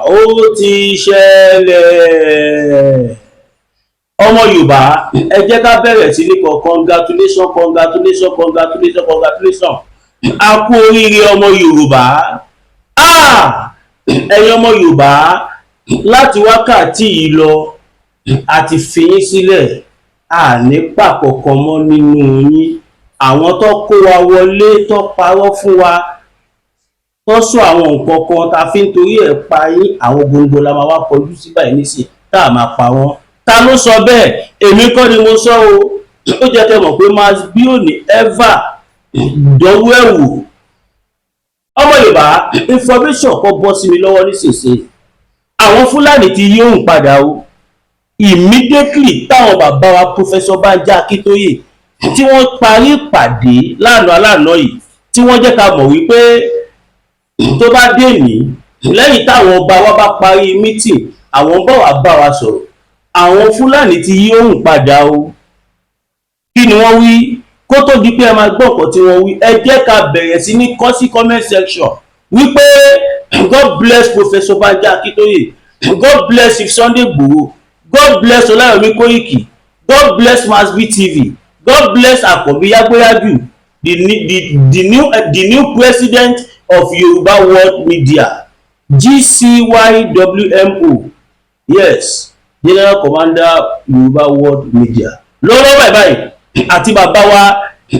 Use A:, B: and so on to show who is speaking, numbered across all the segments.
A: Ó ti ṣẹlẹ̀. Ọmọ Yorùbá, ẹ jẹ́ ká bẹ̀rẹ̀ sí ní kọ congratulation. A kú oríire ọmọ Yorùbá. Ẹ̀yin ọmọ Yorùbá, láti wákàtí yìí lọ àti fi yín sílẹ̀, àní pàkọ̀kọ̀ mọ́ nínú yín. Àwọn tó kó wa wọlé, tó parọ́ fún wa, tó sọ àwọn nǹkan kan tá fi ń torí ẹ̀ pa yín, àwọn gbogbo la máa wá kọjú sí báyìí nísìn tá a máa pa wọ́n. Ta ló sọ bẹ́ẹ̀? Èmi kọ́ ni mo sọ o. Ó jẹ́ kẹ́ mọ̀ pé Mass B ò ní ever dọ́wọ́ ẹ̀ wò. Ọmọ Yorùbá, information kan bọ́ sí mi lọ́wọ́ nísinsìnyí. Àwọn Fúlàní ti yí òun padà o. Immediately táwọn bàbá wa Professor Banji Akíntóyè tí wọ́n parí ìpàdé lánàá yìí, tí wọ́n jẹ́ ká mọ̀ wípé tó bá dé ní lẹ́yìn táwọn ọba wa bá parí meeting, àwọn bá wa bá wa sọ̀rọ̀. Àwọn Fúlàní ti yí òun padà o. Kí ni wọ́n wí? Kó tó di pé ẹ máa gbọ́ nǹkan tí wọ́n wí, ẹ jẹ́ ká bẹ̀rẹ̀ sí ní kọ sí comment section wípé God bless Professor Banji Akíntóyè, God bless Sunday Igboho, God bless Olayomi Koiki, God bless Mass B TV, God bless Akobi Yagboyaju, the new president of Yoruba World Media, GCYWMO. Yes, General Commander Yoruba World Media. Lọ́wọ́ báyìí àti bàbá wa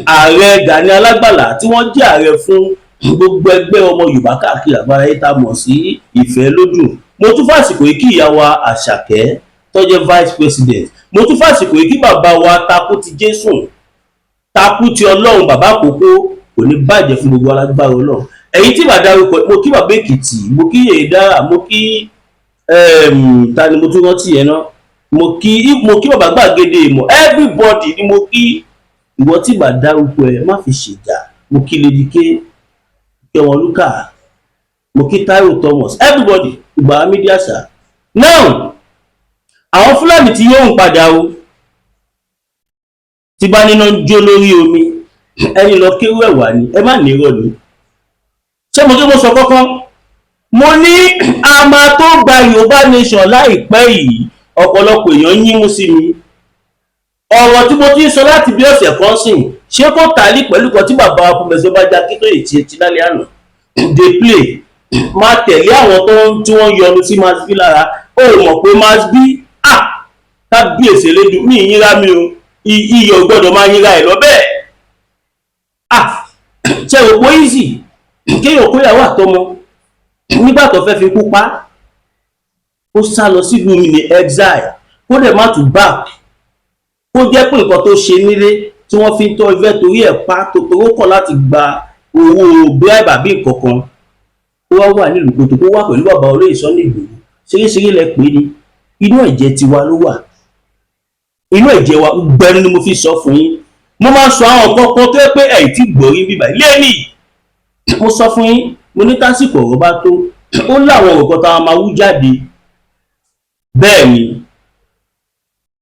A: ààrẹ Gani Alágbàlá tí wọ́n jẹ́ ààrẹ fún gbogbo ẹgbẹ́ ọmọ Yorùbá káàkiri àgbáyé tá mọ̀ sí ìfẹ́ lódùn. Mo tún fàsìkò yìí kí ìyá wa Àṣàkẹ́ tó jẹ́ vice president. Mo tún fàsìkò yìí kí bàbá wa takú ti Jésù, takú ti Ọlọ́run, bàbá àkókò kò ní bàjẹ́ fún gbogbo alágbára Ọlọ́run. Èyí tí bàdá rúkọ, mo kí bàbá Èkìtì, mo kí Èdára, mo kí ta ni mo tún rántí yẹn náà, mo kí bàbá Gbàgede Ìmọ̀, everybody ni mo kí. Ìwọ tí bá dárúkọ ẹ má fi ṣèjà. Mo kí Lady K, Kẹwọn Lúkà, mo kí Táíwò Thomas, everybody ìgbà media sir. Now àwọn Fúlàní tí yóò ń padà o, tí bá níná jó lórí omi, ẹni lọ kéwú ẹ̀wà ni, ẹ má ní irọ́ ni. Ṣé mo kí mo sọ kọ́kọ́? Mo ní a máa tó gba Yorùbá nation láìpẹ́ yìí. Ọ̀pọ̀lọpọ̀ èèyàn yín mú sí mi. Ọ̀rọ̀ tí mo ti ń sọ láti bí ọ̀sẹ̀ kan sìn, ṣé kò tàlí pẹ̀lú kan tí bàbá wa Professor Banji Akíntóyè ti lálẹ́ àná? Dey play. Máa tẹ̀lé àwọn tí wọ́n yọnu sí Mass B lára. Ó mọ̀ pé Mass B kábíyèsí elédùn mí yínra mi o. Iyọ̀ gbọ́dọ̀ máa yínra ẹ̀ lọ bẹ́ẹ̀. Ṣé o pé easy kéèyàn kóyàwó àtọmọ nígbà tó fẹ́ fi kú pa? Ó sá lọ sílùú mi ní exile, kó dẹ̀ má tún back. Kó jẹ́ pé nǹkan tó ṣe nílé tí wọ́n fi ń tọ́ ìfẹ́ torí ẹ̀ pa tòtòrò kọ̀ láti gba owó bribe àbí nǹkan kan. Ó wá wà nílùú kòtò, kó wà pẹ̀lú bàbá olóyè Sunday Igboho. Ṣeréṣeré lẹ pé ni, inú ẹ̀jẹ̀ tiwa ló wà. Inú ẹ̀jẹ̀ wa gbẹnu ni mo fi sọ fún yín. Mo máa ń sọ àwọn nǹkan kan tó yẹ pé ẹ̀ tí gbòrí bíbá lẹ́nìí. Mo sọ fún yín, mo ní tásìkò ọ̀rọ̀ bá tó, ó láwọn ọ̀rọ̀ kan táwọn máa wú jáde. Bẹ́ẹ̀ ni,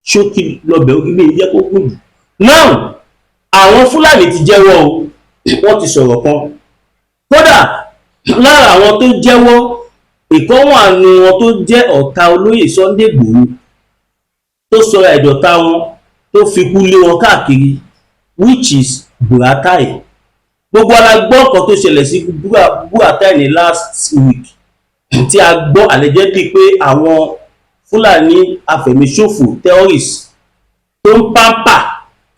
A: ṣókí lọ́bẹ̀ orílẹ̀ ìjẹ́ kó gùn jù. Now, àwọn Fúlàní ti jẹ́wọ́ o, wọ́n ti sọ̀rọ̀ kan. Kódà lára àwọn tó jẹ́wọ́, ìkan wà nínú wọn tó jẹ́ ọ̀tá olóyè Sunday Igboho, tó sọra ìdọ̀tá wọn, tó fi kú lé wọn káàkiri, which is Buratai. Gbogbo alágbọ́ nǹkan tó ṣẹlẹ̀ sí Buratai ní last week, tí a gbọ́ allegedly pé àwọn Fúlàní afẹ̀míṣòfò terrorist tó ń pàmpà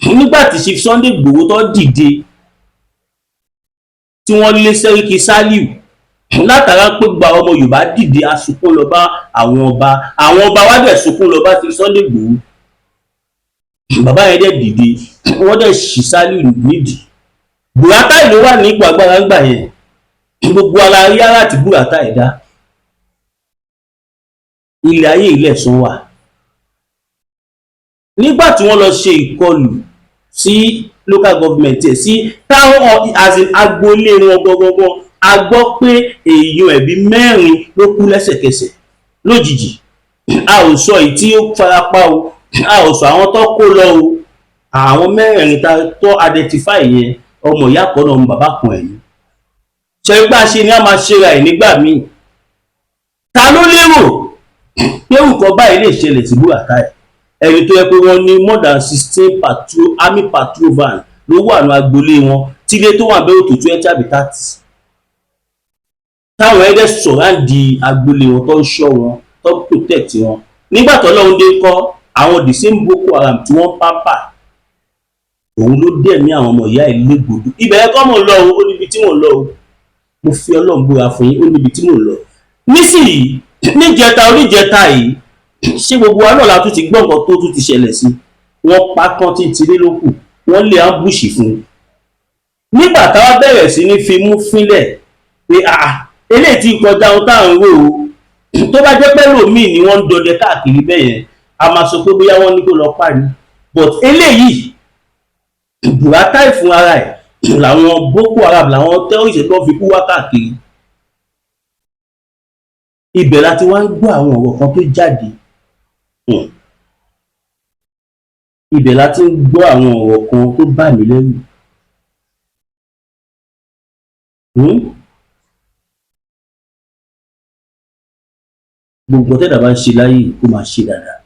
A: nígbà tí Chief Sunday Igboho tó dìde, tí wọ́n lé Sẹ́ríkì Sàlíù látara pé gba ọmọ Yorùbá dìde asùnkún lọ bá àwọn ọba wá dẹ̀ sunkún lọ bá Chief Sunday Igboho. Bàbá yẹn dẹ̀ dìde, wọ́n dẹ̀ ṣì Sàlíù nídìí. Buratai ló wà ní ipò agbára ńgbà yẹn. Gbogbo alárí ara tí Buratai dá. Ilẹ̀ ayé ilẹ̀ sún wà. Nígbà tí wọ́n lọ ṣe ìkọlù sí local government ẹ̀ sí táwọn agboolé wọn gbọgbọgbọ, a gbọ́ pé èèyàn ẹ̀bí 4 ló kú lẹ́sẹ̀kẹsẹ̀ lójijì. A ò sọ èyí tí ó farapa o, a ò sọ àwọn tó kó lọ o. Àwọn 4 tó identify yẹn, ọmọ ìyá kan náà, ọmọ bàbá kan ẹ̀yìn. Ṣé gbà ṣe ni a máa ṣe ra ẹ̀ nígbà míì? ta ló lérò pé nǹkan báyìí lè ṣẹlẹ̀ sí Buratai? Ẹni tó yẹ pé wọ́n ní more than 16 patrol army patrol van ló wà ní agboolé wọn, tílé tó wà bẹ́ẹ̀ tó 20 àbí 30, táwọn ẹ̀dẹ̀ sọ̀ráǹdì agboolé wọn tó ń ṣọ́ wọn tó ń protect wọn. Nígbà tó lọ́hún dé kọ́ àwọn the same Boko Haram tí wọ́n pápá, òun ló dẹ̀mí àwọn ọmọ ìyá ẹ̀ légbodò. Ibẹ̀ yẹn kọ́ mò ń lọ o, ó níbi tí mò ń lọ o, mo fi Ọlọ́run búra fún yín, ó níbi tí mò ń lọ. Nísìnyí níjẹta oníjẹta yìí, ṣé gbogbo wa náà la tún ti gbọ́ nǹkan tó tún ti ṣẹlẹ̀ sí? Wọ́n pa kán tí tiré ló kù, wọ́n lé ambush fún un. Nígbà táwa bẹ̀rẹ̀ sí ní fi mú fínlẹ̀ pé eléyìí ti kọjá ohun tá à ń rò ó, tó bá jẹ́ pé lòmíì ni wọ́n ń dọdẹ káàkiri bẹ́ẹ̀ yẹn, a máa sọ pé bóyá wọ́n ní kó lọ pa ni. But eléyìí Buratai fún ara ẹ̀ làwọn Boko Haram làwọn terrorist tó fi kú wá káàkiri. Ibẹ̀ láti wá ń gbọ́ àwọn ọ̀rọ̀ kan tó jáde. Ibẹ̀ láti ń gbọ́ àwọn ọ̀rọ̀ kan tó bà mí lẹ́rù. Gbogbo tẹ́dà bá ń ṣe láyé kó máa ṣe dáadáa.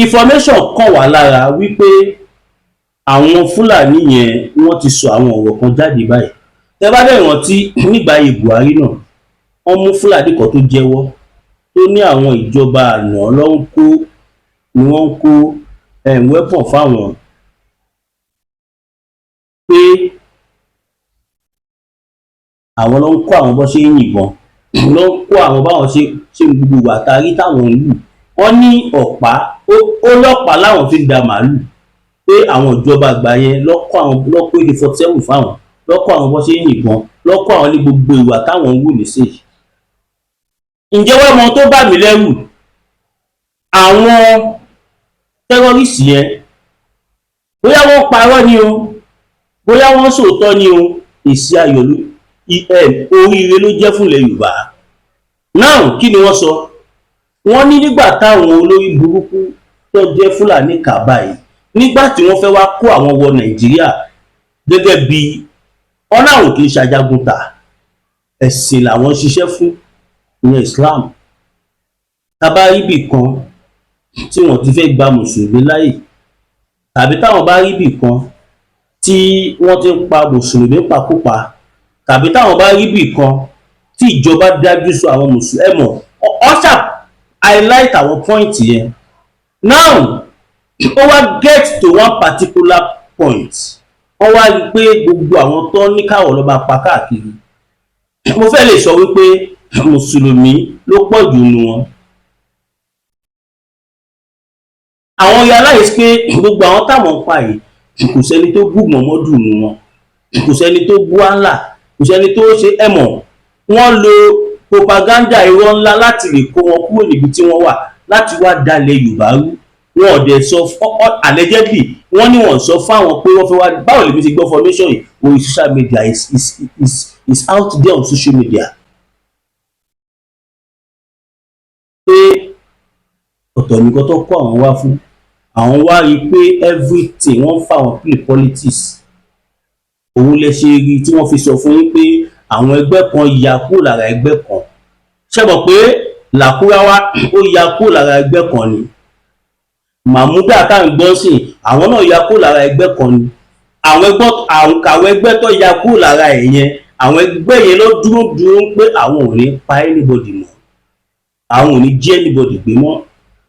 A: Information kàn wá lára wípé àwọn Fúlàní yẹn wọ́n ti sọ àwọn ọ̀rọ̀ kan jáde báyìí. Tẹ́ bá dẹ̀ rántí nígbà ayé Buhari náà, wọ́n mú Fúlàní kan tó jẹ́wọ́ tó ní àwọn ìjọba àná ni wọ́n ń kó weapon fáwọn, pé àwọn ló ń kó àwọn bó ṣe ń yìnbọn, ló ń kó àwọn báwọn ṣe gbogbo wà tárí táwọn ń lù. Wọ́n ní ọ̀pá ó lọ́pàá láwọn fi ń da màálù, pé àwọn ìjọba àgbà yẹn lọ́kọ́ AK-47 fáwọn, lọ́kọ́ àwọn bó ṣe ń yìnbọn, lọ́kọ́ àwọn ní gbogbo ìwà táwọn ń wù nísìnyí. Ǹjẹ́ wọ́n mọ tó bà mí lẹ́rù? Àwọn tẹ́rọ́rìsì yẹn bóyá wọ́n parọ́ ni o, bóyá wọ́n sòótọ́ ni o, èsì ayọ̀ oríire ló jẹ́ fúnlẹ̀ Yorùbá. Náà kí ni wọ́n sọ? Wọ́n ní nígbà táwọn olórí burúkú tó jẹ́ Fúlàní kàbá yìí, nígbà tí wọ́n fẹ́ wá kó àwọn wọ Nàìjíríà gẹ́gẹ́ bí ọ̀làwọ̀n kì í ṣajagunta, ẹ̀sìn làwọn ṣiṣẹ́ fún, ìyẹn Islam. Tábà ríbì kan tí wọ́n ti fẹ́ gba mùsùlùmí láyè, tàbí táwọn bá ríbì kan tí wọ́n ti ń pa mùsùlùmí pakúpa, tàbí táwọn bá ríbì kan tí ìjọba dájú sọ àwọn mùsùlùmí ọ̀ṣà highlight àwọn point yẹn. Now ó wá get to one particular point, wọ́n wá rí pé gbogbo àwọn tó ní káwọ̀ ló máa pa káàkiri, mo fẹ́ lè sọ wípé mùsùlùmí ló pọ̀ jù nù wọn. Àwọn realize pé gbogbo àwọn táwọn ń pa yìí kò sẹ́ni tó bú Mọ̀mọ́dù nù wọn, kò sẹ́ni tó bú Allah, kò sẹ́ni tó ṣe ẹ̀mọ̀. Wọ́n lo propaganda irọ́ ńlá láti lè kó wọn kúrò níbi tí wọ́n wà, láti wá dalẹ̀ Yorùbá rú. Wọn ò dẹ̀ sọ allegedly, wọ́n ní wọ́n sọ fáwọn pé wọ́n fẹ́ wá, báwo lè fi ti gbọ́ formation yìí orí social media is out there on social media. Pé ọ̀tọ̀ nìkan tó kọ́ àwọn wá fún, àwọn wá rí i pé everything wọ́n fáwọn play politics. Òun lè ṣe rí tí wọ́n fi sọ fún yín pé àwọn ẹgbẹ́ kan ya kúrò lára ẹgbẹ́ kan. Ṣé mọ̀ pé Làkúráwá ó ya kúrò lára ẹgbẹ́ kan ni? Màmúdà tá à ń gbọ́ sí àwọn náà ya kúrò lára ẹgbẹ́ kan ni. Àwọn ẹgbẹ́ tó ya kúrò lára ẹ̀ yẹn, àwọn ẹgbẹ́ yẹn ló dúró pé àwọn ò ní pa anybody mọ́, àwọn ò ní jí anybody gbé mọ́,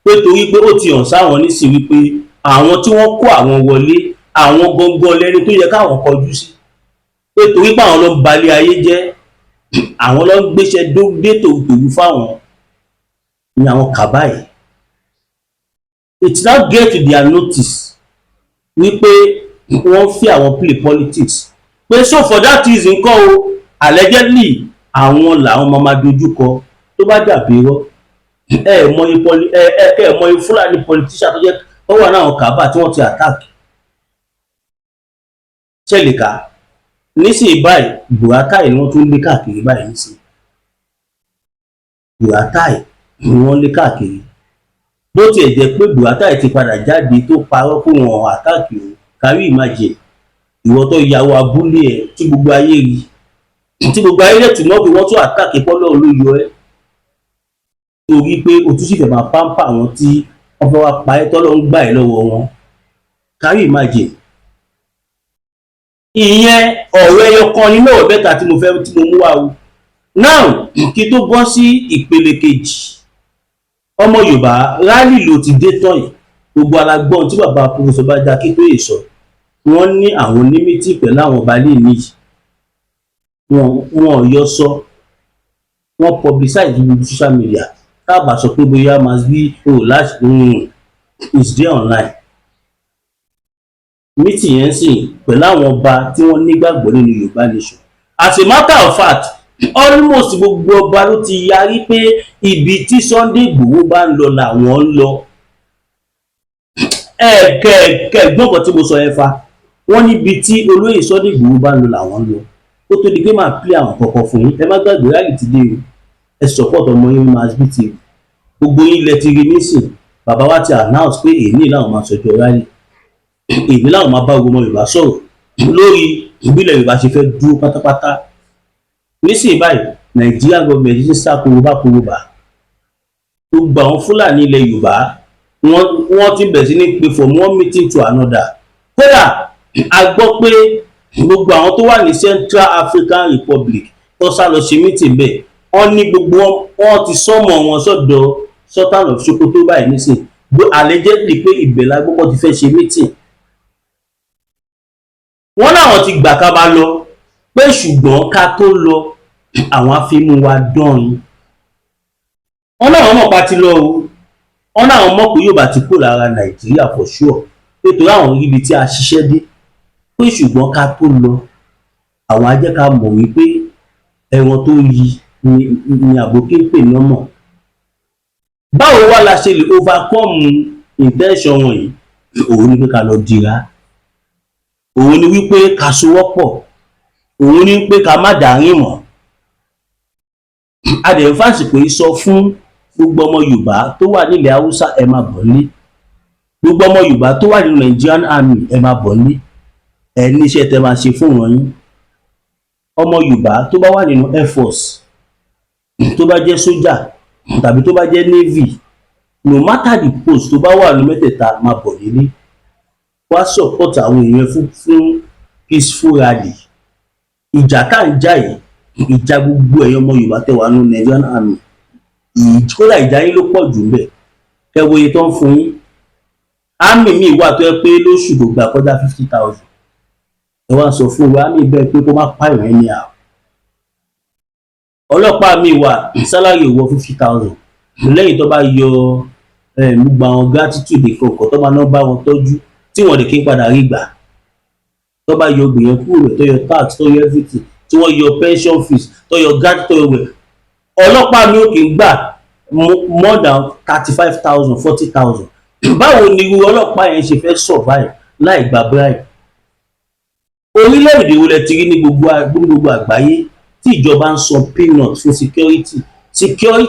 A: pé torí pé ó ti hàn sáwọn nísìnyí wípé àwọn tí wọ́n kó àwọn wọlé, àwọn gangan lẹ́ni tó yẹ káwọn kọjú sí, pé torí pé àwọn ló ń balẹ̀ ayé jẹ́, àwọn ló ń gbéṣẹ́ dé tòwú fáwọn ní àwọn kàbá yìí. It's now get to their notice wípé wọ́n fi àwọn play politics, pé so for that reason kọ́ o, allegedly àwọn làwọn máa dojú kọ tó bá dàbí irọ́. Mọ̀ye Fúlàní politician tó jẹ́ tó wà náà kàbá tí wọ́n ti attack. Ṣẹlẹ̀ká nísìnyí báyìí Buratai ni wọ́n tún lé káàkiri báyìí nísìnyí. Buratai ni wọ́n lé káàkiri. Bó tiẹ̀ jẹ́ pé Buratai ti padà jáde tó parọ́ fún wọn àtàkì o, kárí ìmájẹ ìwọ tó yàwó abúlé ẹ̀ tí gbogbo ayé rí, tí gbogbo ayé lè túmọ̀ pé wọ́n tún àtàkì pọ́lọ́ olóyọ ẹ̀. torí pé o tún sì fẹ́ máa pamper àwọn tí wọ́n fẹ́ wá pa ẹ́ tọ́lọ́ ń gbà ẹ́ lọ́wọ́ wọn. Can you imagine? Ìyẹn ọ̀rọ̀ ẹyọ kan nínú ọ̀rọ̀ mẹ́ta tí mo mú wá o. Now kí tó bọ́ sí ìpele kejì, ọmọ Yorùbá rálì ló ti dé tán yìí. Gbogbo alágbọ́n tí bàbá Professor Banji Akíntóyè sọ, wọ́n ní àwọn ní meeting pẹ̀lú àwọn ọba ilé ní wọn yọ sọ, wọ́n publicize lórí social media. Tábà sọ pé bóyá must be is there online. Meeting yẹn sì pẹ̀lú àwọn ọba tí wọ́n nígbàgbọ́ nínú Yorùbá nation. As a matter of fact, almost gbogbo ọba ló ti yarí pé ibi tí Sunday Igboho bá ń lọ làwọn ń lọ. Kẹ̀gbọ́n kan tí mo sọ yẹn fa, wọ́n níbi tí olóyè Sunday Igboho bá ń lọ làwọn ń lọ. Ó tó di pé máa pín àwọn kọ̀ọ̀kan fún yín, ẹ má gbàgbé rálì ti dé o, ẹ support ọmọ yín máa bí ti gbogbo yín lẹ ti rí nísìn. Bàbá wa ti announce pé èyí làwọn máa sọjọ́ rálì, èyí làwọn máa bá ọmọ Yorùbá sọ̀rọ̀ lórí ìbílẹ̀ Yorùbá ṣe fẹ́ dúró pátápátá. Nísìnyí báyìí Nàìjíríà gọọmẹ̀ntì ti sá korobá gbogbo àwọn Fúlàní ilẹ̀ Yorùbá wọ́n ti bẹ̀rẹ̀ sí ní pé from one meeting to another. Kódà a gbọ́ pé gbogbo àwọn tó wà ní Central African Republic tó sá lọ ṣe meeting bẹ́ẹ̀, wọ́n ní gbogbo wọn ti sọ́mọ̀ wọn sọ́dọ̀ Sultan of Sokoto báyìí nísìnyí, allegedly pé ibẹ̀ la gbọ́kọ́ ti fẹ́ ṣe meeting. Wọ́n láwọn ti gbà ká bá lọ, pé ṣùgbọ́n ká tó lọ àwọn afimú wa dán yín. Wọ́n náà mọ̀ pa ti lọ o, wọ́n náà mọ̀ pé Yorùbá ti kó lára Nàìjíríà for sure, nítorí àwọn ibi tí a ṣiṣẹ́ dé, pé ṣùgbọ́n ká tó lọ àwọn á jẹ́ ká mọ̀ wípé ẹran tó yí ni àbókí ń pè lọ́mọ̀. Báwo wá la ṣe lè overcome intention wọn yìí? Òun ni pé ká lọ dira, òun ni wípé ká sowọ́pọ̀, òun ni pé ká má dàárín mọ́. A dẹ̀ fásitì pé sọ fún gbogbo ọmọ Yorùbá tó wà nílẹ̀ Haúsá ẹ máa bọ̀ nílé, gbogbo ọmọ Yorùbá tó wà nínú Nigerian Army ẹ máa bọ̀ nílé, ẹ níṣẹ́ tẹ́ máa ṣe fún wọn yín. Ọmọ Yorùbá tó bá wà nínú Air Force, tó bá jẹ́ sójà tàbí tó bá jẹ́ Navy, no matter the post tó bá wà ní mẹ́tẹ̀ẹ̀ta máa bọ̀ nílé, wá support àwọn èèyàn fún peaceful rally. Ìjà tá ń jà yìí, ìjà gbogbo ẹ̀yàn ọmọ Yorùbá tẹ́ wà nínú Nigerian Army, kódà ìjà yín ló pọ̀ jù ńbẹ̀. Ẹ wo iye tó ń fún yín. Army mi wà tó yẹ pé lóṣù tó gbà kọjá 50,000. Ẹ wá sọ fún wa army bẹ́ẹ̀ pé kó má pààyàn ẹni à. Ọlọ́pàá mi wà sálárì wọ 50,000. Lẹ́yìn tó bá yọ gbogbo àwọn gratitude kọ̀ọ̀kan tó máa ná bá wọn tọ́jú tí wọ́n lè kí n padà rí gbà. Tó bá yọ gbìyànjú kúrò rẹ̀, tó yọ tax, tó yọ everything, tí wọ́n yọ pension fees, tó yọ gratitude rẹ̀. Ọlọ́pàá mi ò kì í gbà more than 35,000, 40,000. Báwo ni irú ọlọ́pàá yẹn ṣe fẹ́ survive láì gba bribe? Orílẹ̀-èdè wo lẹ ti rí ní gbogbo àgbáyé tí ìjọba ń san peanut fún security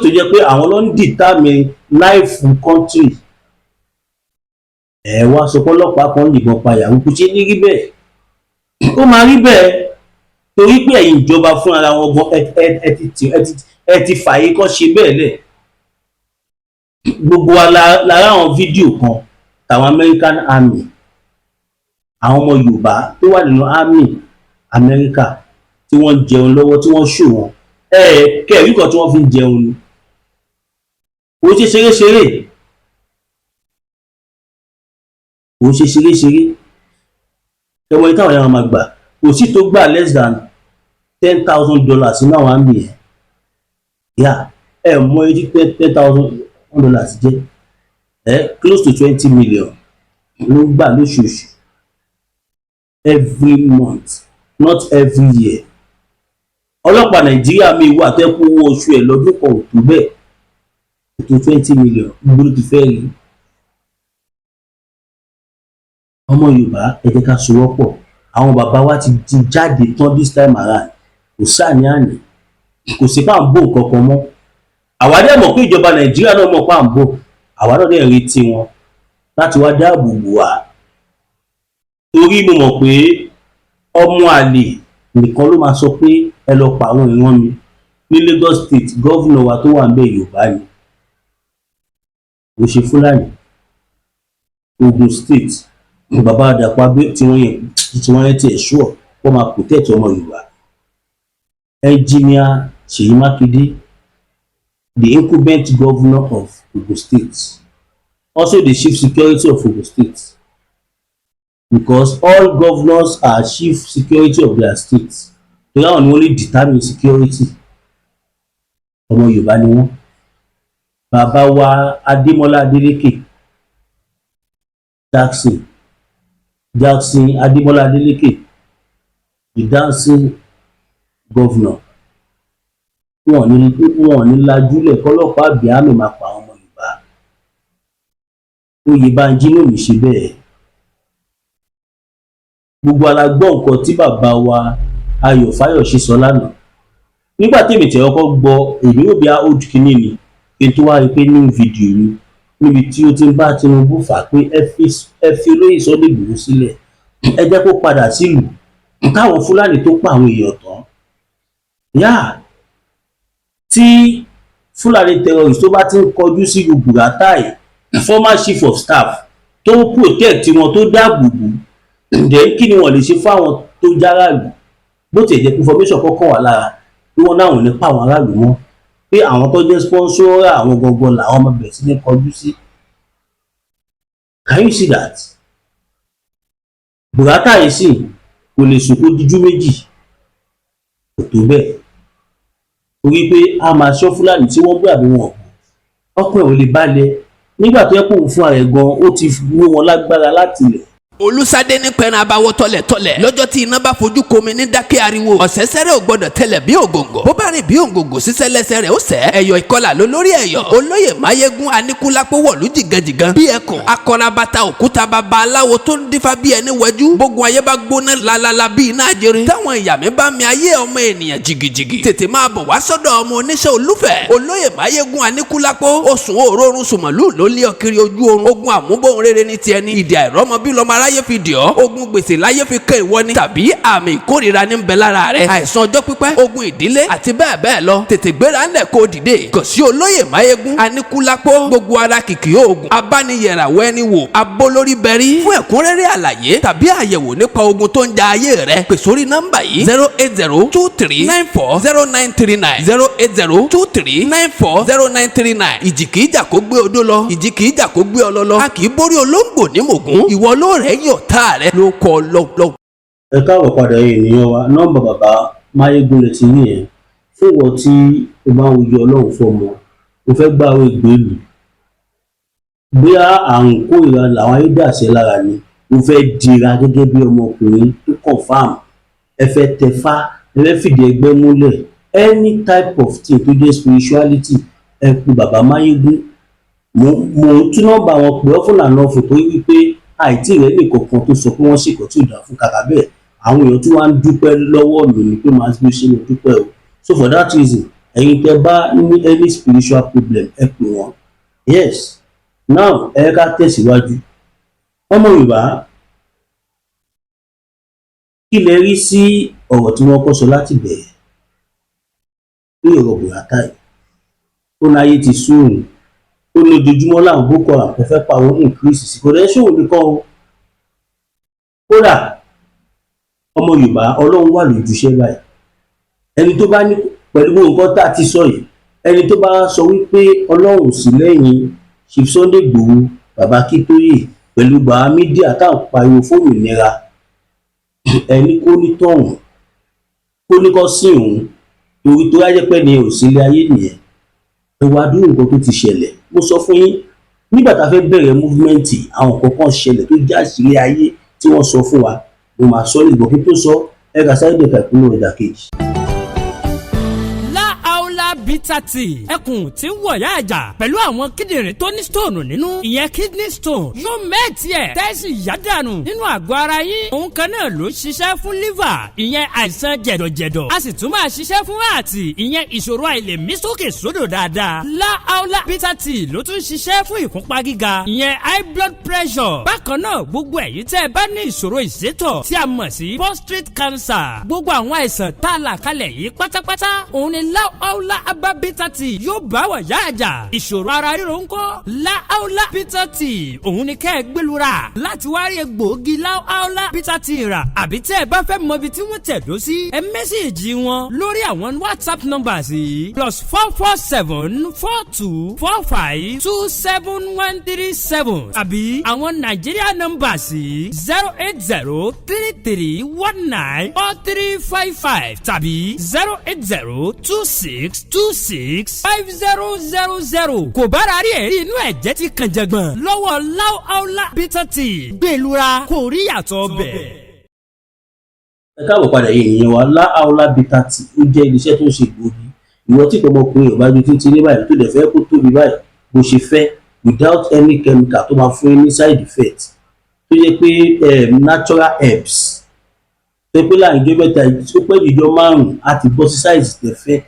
A: tó jẹ́ pé àwọn ló ń determine life country? Ẹ wá sọ pé ọlọ́pàá kan yìnbọn pa ìyàwó, kò ṣe ní rí bẹ́ẹ̀. Ó máa rí bẹ́ẹ̀ torí pé ẹ̀yin ìjọba fún ara wọn gan ẹ ti fààyè kọ́ ṣe bẹ́ẹ̀ lẹ̀. Gbogbo wa lára àwọn fídíò kan tàwọn American Army, àwọn ọmọ Yorùbá tó wà nínú Army America tí wọ́n jẹun lọ́wọ́, tí wọ́n ṣò wọn, kẹ̀rí kan tí wọ́n fi ń jẹun ni. Kò ṣe ṣeré-ṣeré, kò ṣe ṣeré-ṣeré. Ẹwọ yìí táwọn yàrá máa gbà, kò sí tó gbà less than $10,000 nínú àwọn Army yẹn. Yà mọ èyí tí $10,000 jẹ́, close to 20 million ló gbà lóṣooṣù, every month, not every year. Ọlọ́pàá Nàìjíríà mi wà tẹ́ kó owó oṣù ẹ̀ lọ́dún kan ò tó bẹ́ẹ̀, tó 20 million gbogbo ti fẹ́ rí. Ọmọ Yorùbá ẹ jẹ́ ká sowọ́pọ̀. Àwọn bàbá wa ti jáde tán this time around, kò sáàní àní, kò sí pà ń bò nǹkan kan mọ́. Àwa dẹ̀ mọ̀ pé ìjọba Nàìjíríà náà mọ̀ pà ń bò, àwa náà dẹ̀ retí wọn láti wá dáàbò bò wá. Torí mo mọ̀ pé ọmọ àlè nìkan ló máa sọ pé ẹ lọ pa àwọn ìran mi. Ní Lagos State, gọ́vùnà wa tó wà ń bẹ̀ Yorùbá ni. kò ṣe Fúlàní. Ogun State bàbá Àdàpọ̀ Abẹ́ tí wọ́n yẹn tiẹ̀ ṣúọ̀ wọ́n máa protect ọmọ Yorùbá. Engineer Ṣèyí Mákindé, the incumbent governor of Ogun State, also the chief security of Ogun State, because all governors are chief security of their states. They are only determine security. Ọmọ Yorùbá ni wọ́n. Bàbá wa Adémọ́lá Adélékè Jackson Adémọ́lá Adélékè, the dancing governor. Wọ́n ní lajúlẹ̀ kọ́lọ́pàá Abíámì máa pa ọmọ Yorùbá. Oyèbánjí ló ní ṣe bẹ́ẹ̀. Gbogbo alágbọ́ nǹkan tí bàbá wa Ayọ̀ Fáyọ̀ṣe sọ lánàá. Nígbà tí èmi tẹ̀ ọkọ̀ gbọ́ èmi ò bí a old kìíní ni kí n tó wá rí pé ní fídíò ni níbi tí ó ti ń bá Tinubu fà pé ẹ fi olóyè Sunday Igboho sílẹ̀, ẹ jẹ́ kó padà sílùú káwọn Fúlàní tó pa àwọn èèyàn tán. Yáà tí Fúlàní terrorist tó bá ti ń kọjú sí Buratai, former chief of staff tó protect wọn tó dáàbò bò, ǹjẹ́ kí ni wọ́n lè ṣe fáwọn tó járàlú bó ti jẹ́ information kọ́kọ́ wà lára pé wọ́n náà nípa àwọn aráàlú wọn pé àwọn tó jẹ́ sponsor àwọn gangan làwọn ọmọ bẹ̀rẹ̀ sí ní kọjú sí. Can you see that? Buratai sì kò lè sùn kó díjú méjì, kò tó bẹ́ẹ̀ torí pé a máa ṣọ́ Fúlàní tí wọ́n gbé àbí wọn ọkùnrin ò lè balẹ̀ nígbà tó yẹ kó fún ààrẹ gan ó ti wó wọn lágbára láti ilẹ̀.
B: Olúsadé ní pẹ̀rẹ̀ abawọ́ tọ̀lẹ̀tọ̀lẹ̀ lọ́jọ́ tí iná bá fojú komi ní dákẹ́ ariwo ọ̀sẹ̀sẹ̀rẹ̀ ò gbọ́dọ̀ tẹ̀lẹ̀ bí ògòǹgò bó bá rìn bí ògòǹgò sísẹ́ lẹ́sẹ̀ rẹ̀ ó sẹ́ ẹ̀yọ̀ ìkọlà ló lórí ẹ̀yọ̀ olóyè Máyégún Aníkúlápó wọ̀lú jìgànjìgàn bí ẹkùn akọrabata òkúta baba aláwo tó ń dífá bí ẹni wẹjú gbogbo ayé bá gbóná lalala bí iná ajere táwọn ìyàmí bá mi ayé ọmọ ènìyàn jìgìjìgì tètè máa bọ̀ wá sọ́dọ̀ ọmọ oníṣẹ́ olúfẹ̀ olóyè Máyégún Aníkúlápó oṣù òórùn sùmọ̀lú ló lé ọkiri ojú oorun ogun àmúbọ̀n rere ní tiẹ̀ ní ìdí àìrọ́mọ bí lọ́mọ aráyé fi dì ọ́ ogun gbèsè láyé fi kẹ́ ìwọ ni tàbí àmì ìkórìíra ní bẹ lára rẹ àìsàn ọjọ́ pípẹ́ ogun ìdílé àti bẹ́ẹ̀ bẹ́ẹ̀ lọ tètè gbéra ńlẹ̀ kó dìde kàn sí olóyè Máyégún Aníkúlápó gbogbo ara kìkì oògùn abániyẹ̀ràwọ̀ ẹni wò abolórí bẹ̀rí fún ẹ̀kúnrẹ́rẹ́ àlàyé tàbí àyẹ̀wò nípa ogun tó ń ja ayé rẹ pè sórí nọ́mbà yìí 08023940939 08023940939 ìjì kìí jà kó gbé odó lọ ìjì kìí jà kó gbé ọlọ́lọ́ a kìí borí olóńgbò ní mògún ìwọ ló rẹ̀ yàn tá rẹ ló kọ lọ́wọ́.
A: Ẹ káàbọ̀ padà ènìyàn wa nọ́mbà bàbá Máyégún lè ti ní ẹ̀ fún ìwọ tí o máa ń wojú Ọlọ́run fún ọmọ o fẹ́ gbá àwọn ìgbélú bóyá àrùn kórìíra làwọn ayé dàṣẹ lára ni o fẹ́ dira gẹ́gẹ́ bí ọmọkùnrin tó confam ẹ fẹ́ tẹfá ẹ fẹ́ fìdí ẹgbẹ́ múlẹ̀ any type of thing tó jẹ́ spirituality ẹ kú bàbá Máyégún mo tún nọ́mbà wọn pè ọ́ fún àná fòtó wípé àìtí rẹ̀ ní kankan tó sọ pé wọ́n ṣèkọ́ tí ò dáa fún kàkà bẹ́ẹ̀ àwọn èèyàn tí wọ́n á ń dúpẹ́ lọ́wọ́ mi ni pé màá gbé ṣe ní dúpẹ́ o so for that reason ẹ̀yin tẹ́ bá ní any spiritual problem ẹ pè wọ́n yes now ẹ ká tẹ̀síwájú ọmọ Yorùbá kí lẹ rí sí ọ̀rọ̀ tí wọ́n kọ́ sọ láti bẹ̀rẹ̀ ní ọ̀rọ̀ Buratai ó náyé ti sóòrùn ó ní ojoojúmọ́ láwọn Boko Haram kò fẹ́ pa àwọn increase sí kò dẹ́ ṣòwò nìkan o kódà ọmọ Yorùbá Ọlọ́run wà lójúṣẹ́ báyìí ẹni tó bá ní pẹ̀lú nǹkan tá a ti sọ yìí ẹni tó bá sọ wípé Ọlọ́run sí lẹ́yìn Chief Sunday Igboho bàbá Kítóyè pẹ̀lú bàbá mídíà táwọn pariwo fún òmìnira ẹni kó ní tọ̀hún kó ní kọ́ sí òun torí tó yájẹ́ pẹ́ ní òsínlẹ̀ ayé nìyẹn ẹ wá dúró nǹkan tó ti ṣẹlẹ̀ mo sọ fún yín nígbà tá a fẹ́ bẹ̀rẹ̀ múfúmẹ́ǹtì àwọn kankan ṣẹlẹ̀ tó já sílé ayé tí wọ́n sọ fún wa mo máa sọ ní ìgbọ̀n kí tó sọ ẹ kà sáré dẹ̀ka ìpínlẹ̀ ìdàkejì.
C: bitter tea ẹkùn tí ń wọ̀ yá àjà pẹ̀lú àwọn kíndìnrín tó ní stone nínú ìyẹn kidney stone yóò mẹ́ẹ̀tì ẹ̀ tẹ́sí yádànù nínú àgọ́ ara yín òun kan náà ló ṣiṣẹ́ fún liver ìyẹn àìsàn jẹ̀dọ̀jẹ̀dọ̀ a sì tún máa ṣiṣẹ́ fún ààtì ìyẹn ìṣòro àìlèmí sókè sódò dáadáa láàólà bitter tea ló tún ṣiṣẹ́ fún ìfúnpá gíga ìyẹn high blood pressure bákan náà gbogbo ẹ̀yin tẹ́ ẹ bá ní ìṣòro ìsétọ̀ tí a mọ̀ sí prostate cancer gbogbo àwọn àìsàn tá a là kalẹ̀ yìí pátápátá òun ni láàólà Global Bitter Tea yóò bá wà yá àjà. Ìṣòro ara ríro ńkọ́? Láàólá Bitter Tea òun ni kẹ́ ẹ gbẹlura láti wá rí egbòogi Láàólá Bitter Tea rà. Àbí tẹ́ ẹ bá fẹ́ mọ ibi tí wọ́n tẹ̀dó sí, ẹ mẹ́sẹ̀jì wọn lórí àwọn WhatsApp numbers yìí +447 445 27137 àbí àwọn Nigeria numbers yìí 08033194355 tàbí 08026265000. Kò bára rí ẹ̀rí inú ẹ̀jẹ̀ ti kàn jẹ̀gbọ̀n lọ́wọ́ Láàólá Bitter Tea gbẹlura kò rí yàtọ̀ bẹ̀.
A: Ẹ káàbọ̀ padà yìí nìyẹn wa. Láàólá Bitter Tea ó jẹ́ iléeṣẹ́ tó ń ṣe gbòógì. Ìwọ tí ọmọkùnrin ọba ju títí ní báyìí tó dẹ̀ fẹ́ kó tóbi báyìí bó ṣe fẹ́ without any chemical tó máa fún ní side effect tó yẹ pé natural herbs tó pé láàrin ìjọ mẹ́ta tó pẹ́ ìjọ márùn-ún á ti bọ́ sí size tẹ̀ fẹ́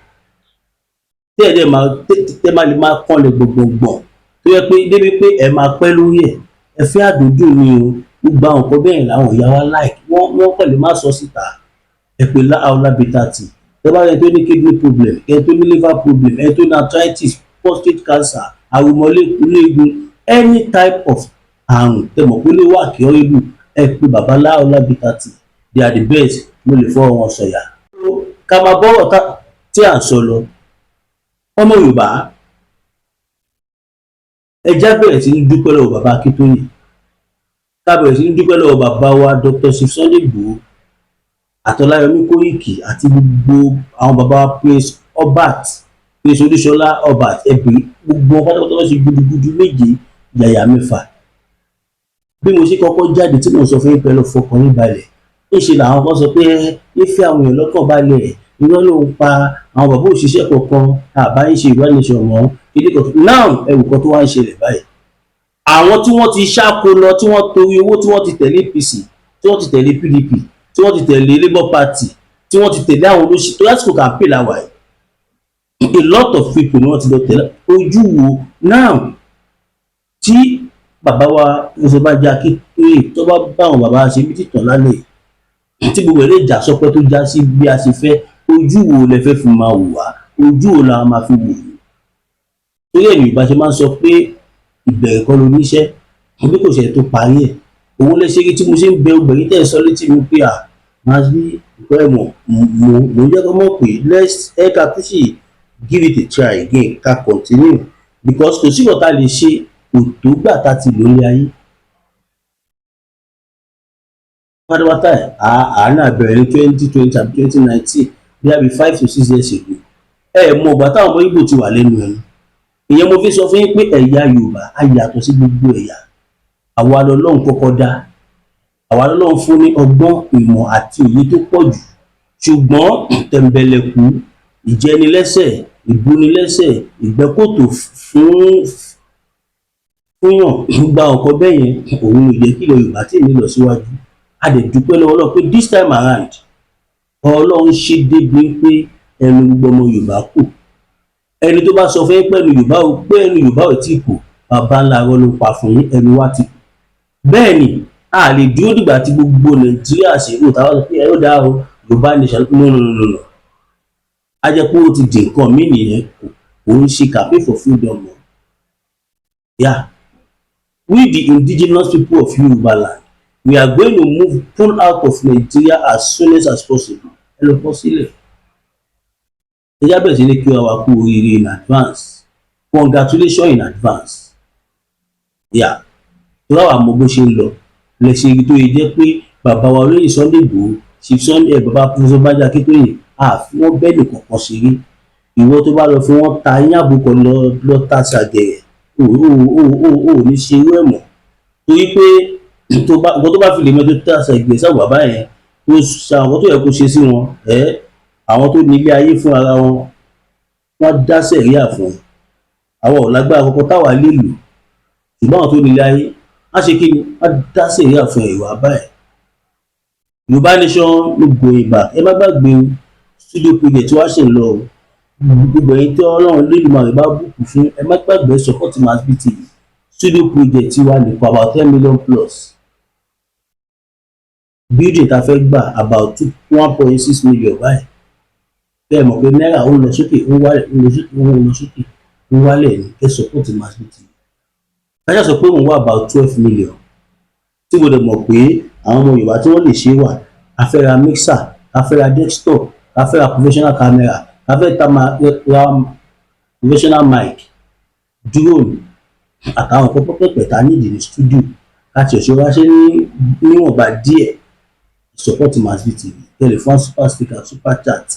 A: tẹ́ máa lè máa kọ́lẹ̀ gbọ̀ngbọ̀ngbọ̀n tó yẹ pé débi pé ẹ máa pẹ́ lórí ẹ̀ ẹ fẹ́ àdójú ni o gbogbo àwọn nǹkan bẹ́ẹ̀ làwọn ìyá wa like wọ́n kàn lè má sọ síta ẹ pé Láàólá Bitter Tea tẹ́ bá yẹ tó ní kidney problem ẹ tó ní liver problem ẹ tó ní arthritis prostate cancer àrùmọ̀léegun any type of àrùn tẹmọ̀ pé lè wà kí ọ́rẹ́bù ẹ pé bàbá Láàólá Bitter Tea they are the best mo lè fọ́ wọn sọ̀yà. ká máa bọ́rọ̀ tí à ń sọ lọ ọmọ Yorùbá ẹjá bẹ̀rẹ̀ sí ní dúpẹ́ lọ́wọ́ bàbá Akíntóyè ká bẹ̀rẹ̀ sí ní dúpẹ́ lọ́wọ́ bàbá wa Dr. Sunday Igboho àtọ́láyọmí Kóìkì àti gbogbo àwọn bàbá wa Prince Obat Prince Olúṣọlá Obat ẹbí gbogbo pátápátá wọn ṣe gudugudu méje yàyà mẹ́fà. Bí mo ṣe kọ́kọ́ jáde tí mo sọ fún yín pẹ̀lú fọkàn yín balẹ̀ níṣẹ́ làwọn kan sọ pé ìfẹ́ àwọn èèyàn lọ́kàn balẹ̀ irọ́ ló ń pa àwọn bàbá òṣìṣẹ́ kọ̀ọ̀kan àbáyé ṣe ìwádìí ọ̀wọ́n ilé kọ̀ọ̀kan náà ẹ̀wù kan tó wá ń ṣẹlẹ̀ báyìí. Àwọn tí wọ́n ti ṣáko lọ tí wọ́n torí owó tí wọ́n ti tẹ̀lé APC tí wọ́n ti tẹ̀lé PDP tí wọ́n ti tẹ̀lé Labour Party tí wọ́n ti tẹ̀lé àwọn olóṣèlú tó lásìkò campaign làwà yìí a lot of people ni wọ́n ti lọ tẹ̀lé ojú wo náà tí bàbá wa Ọ̀ṣọ́bàjẹ́ Akíntóyè tó bá bá àwọn bàbá ṣe bí tìtàn lálẹ́ tí gbogbo ẹ̀rẹ́ ìjà sọpẹ́ tó já sí bí a ṣe fẹ́ ojú wo lẹ fẹ́ fi máa wò wá ojú wo la máa fi wò yìí torí ẹ̀mí ìbá ṣe máa ń sọ pé ìbẹ̀rẹ̀ kọ́ ló níṣẹ́ bí kò ṣe tó parí ẹ̀ òun lè ṣe tí mo ṣe ń bẹ obìnrin tẹ̀ sọ létí mi pé máa bí ìkọ́ ẹ̀mọ̀ mo jẹ́ kọ́ mọ̀ pé let's ẹ̀ka tó sì give it a try again ká continue because kò sí ọ̀tá lè ṣe òtó gbà tá ti lò ní ayé. pátápátá àárín àbẹ̀rẹ̀ ní 2020 àbí 2019 bí i 5 to 6 years ago mọ ọgbà táwọn ọmọ Ìgbò ti wà lẹ́nu ẹnu ìyẹn mo fi sọ fún yín pé ẹ̀yà Yorùbá á yàtọ̀ sí gbogbo ẹ̀yà àwa lọ́lọ́run kọ́kọ́ dá àwa lọ́lọ́run fún ní ọgbọ́n ìmọ̀ àti òye tó pọ̀ jù ṣùgbọ́n tẹ̀m̀bẹ̀lẹ̀kù ìjẹnilẹ́sẹ̀ ìbúnilẹ́sẹ̀ ìgbẹ́kòtò fúnyàn gba ọ̀kọ́ bẹ́ẹ̀ yẹn òun ló jẹ́ kí Yorùbá tí èmi lọ síwájú a dẹ̀ dúpẹ́ lọ́wọ́ Ọlọ́run pé this time around Ọlọ́run ṣe débi pé ẹnu gbogbo ọmọ Yorùbá kù ẹni tó bá sọ fún yín pé ẹnu Yorùbá ò tí kù bàbá ńlá rọ ló pa fún yín ẹnu wa ti kù bẹ́ẹ̀ ni a lè dúró dìgbà tí gbogbo Nàìjíríà ṣe é táwọn sọ pé ẹ ó dáa o Yorùbá nation no a jẹ́ pé ó ti di nǹkan mí nìyẹn kò ń ṣe campaign for freedom mọ́ yeah we the indigenous people of Yorùbá land we are going to pull out of Nigeria as soon as possible ẹ lọ bọ́ sílẹ̀ ẹ já bẹ̀rẹ̀ sí ní kí wa kú oríire in advance congratulations in advance yeah tó láwọn àmọ́ bó ṣe ń lọ lẹ́sẹ̀ ibi tó yẹ jẹ́ pé bàbá wa olóyè Sunday Igboho Chief Sunday bàbá Ọ̀ṣọ́bàjẹ́ Akíntóyè àfi wọ́n bẹ́ẹ̀ ní kọ̀ọ̀kan ṣeré ìwọ tó bá lọ fún wọn ta yín àbùkọ lọ ta ṣàgẹ̀rẹ̀ ò ní ṣe irú ẹ̀ mọ́ torí pé tó bá fi lè mẹ́tò tá ṣàgẹ̀rẹ̀ sáwọn bàbá yẹn tó ṣàwọn tó yẹ kó ṣe sí wọn àwọn tó ní ilé ayé fún ara wọn wọ́n dá sẹ̀ríà fún àwọn ọ̀làgbára kọ́kọ́ táwa lè lò ṣùgbọ́n àwọn tó ní ilé ayé á ṣe kí ni wọ́n dá sẹ̀ríà fún ìwà báyìí. Yorùbá nation ló gbòòrò ìgbà ẹ má gbàgbé studio project tí wàá ṣe lọ gbogbo ẹ̀yin tí Ọlọ́run lódìmọ̀rẹ́ bá bùkún fún ẹ má gbàgbé support Mass BT studio project tí wàá lè kọ about 10 million plus building ta fẹ́ gbà about 1.6 million báyìí kẹ́ ẹ mọ̀ pé náírà ó lọ sókè ó wálẹ̀ ó lọ sókè ó lọ sókè ó wálẹ̀ ní kẹ́ support Masbi TV. kájà sọ pé òun wà about 12 million tí mo dẹ̀ mọ̀ pé àwọn ọmọ Yorùbá tí wọ́n lè ṣe wà. A fẹ́ ra mixer, a fẹ́ ra desktop, a fẹ́ ra professional camera, a fẹ́ ra professional mic, drone àtàwọn nǹkan pẹ́pẹ́pẹ́ tá a nídìí ní studio láti ọ̀ṣọ́ wá ṣe níwọ̀nba díẹ̀. Support Masbi TV, telephone super sticker super chat,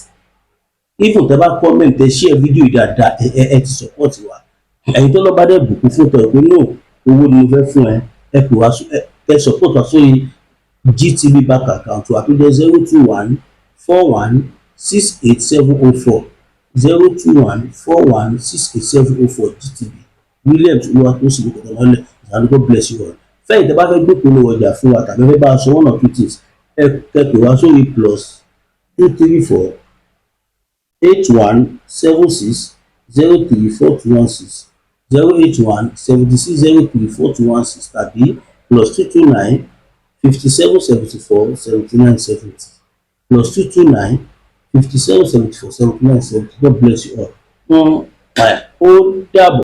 A: even tẹ́ bá comment tẹ́ share video yìí dáadáa ẹ ti support wa. ẹ̀yin tó lọ́ bá dẹ̀ bùkún fún tọ̀ pé no owó ni mo fẹ́ fún ẹ pè wá ẹ support wa sórí GTB bank account wa tó jẹ́ 02141687040 02141687040 GTB Williams Olúwatósìn Kọ̀tọ̀mọ́lẹ̀. God bless you all. fẹ́yìn tẹ́ bá fẹ́ gbé polówó ọjà fún wa tàbí fẹ́ bá a sọ one or two things ẹ pè wá sórí +234 8176034216 08176034216 tàbí +229 5774 7970 +229 5774 7970. God bless you all. Ó dàbọ̀.